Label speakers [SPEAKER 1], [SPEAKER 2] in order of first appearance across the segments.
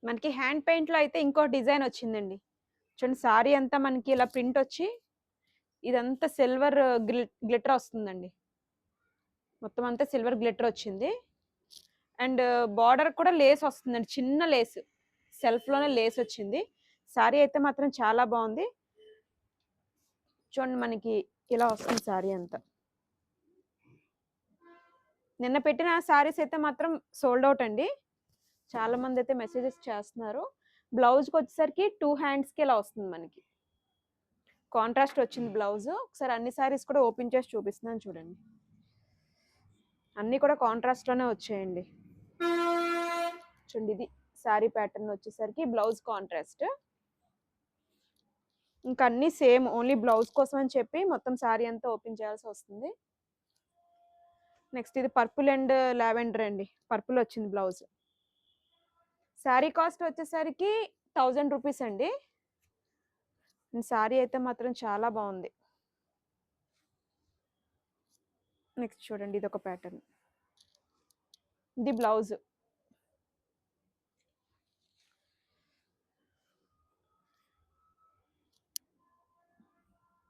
[SPEAKER 1] మనకి హ్యాండ్ పెయింట్‌లో అయితే ఇంకో డిజైన్ వచ్చిందండి. చూడండి సారీ అంతా మనకి ఇలా ప్రింట్ వచ్చి ఇదంతా సిల్వర్ గ్లిటర్ వస్తుందండి. మొత్తం అంతా సిల్వర్ గ్లిటర్ వచ్చింది. అండ్ బార్డర్ కూడా లేస్ వస్తుందండి. చిన్న లేస్. సెల్ఫ్‌లోనే లేస్ వచ్చింది. సారీ అయితే మాత్రం చాలా బావుంది. చూడండి మనకి ఇలా వస్తుంది సారీ అంతా. నిన్న పెట్టిన సారీస్ అయితే మాత్రం సోల్డ్ ఔట్ అండి. చాలా మంది అయితే మెసేజెస్ చేస్తున్నారు. బ్లౌజ్‌కి వచ్చేసరికి 2 హ్యాండ్స్‌కి ఇలా వస్తుంది మనకి. కాంట్రాస్ట్ వచ్చింది బ్లౌజ్. ఒకసారి అన్ని సారీస్ కూడా ఓపెన్ చేసి చూపిస్తున్నాను చూడండి. అన్నీ కూడా కాంట్రాస్ట్‌లోనే వచ్చాయండి. చూడండి ఇది సారీ ప్యాటర్న్ వచ్చేసరికి బ్లౌజ్ కాంట్రాస్ట్. ఇంకా అన్నీ సేమ్ ఓన్లీ బ్లౌజ్ కోసం అని చెప్పి మొత్తం సారీ అంతా ఓపెన్ చేయాల్సి వస్తుంది. నెక్స్ట్ ఇది పర్పుల్ అండ్ లావెండర్ అండి. పర్పుల్ వచ్చింది బ్లౌజ్. సారీ కాస్ట్ వచ్చేసరికి 1000 రూపీస్ అండి. సారీ అయితే మాత్రం చాలా బాగుంది. నెక్స్ట్ చూడండి ఇది ఒక ప్యాటర్న్. ఇది బ్లౌజ్.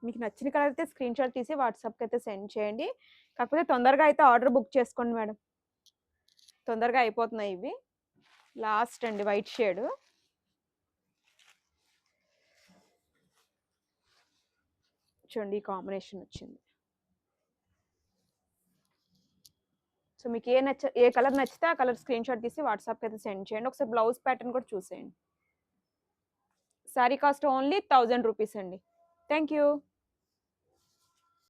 [SPEAKER 1] మీకు నచ్చిన కలర్ అయితే స్క్రీన్ షాట్ తీసి వాట్సాప్కి అయితే సెండ్ చేయండి. కాకపోతే తొందరగా అయితే ఆర్డర్ బుక్ చేసుకోండి మేడం. తొందరగా అయిపోతున్నాయి ఇవి. లాస్ట్ అండి వైట్ షేడ్. చూడండి ఈ కాంబినేషన్ వచ్చింది. సో మీకు ఏ కలర్ నచ్చితే ఆ కలర్ స్క్రీన్ షాట్ తీసి వాట్సాప్కి అయితే సెండ్ చేయండి. ఒకసారి బ్లౌజ్ ప్యాటర్న్ కూడా చూసేయండి. సారీ కాస్ట్ ఓన్లీ 1000 రూపీస్ అండి. Thank you.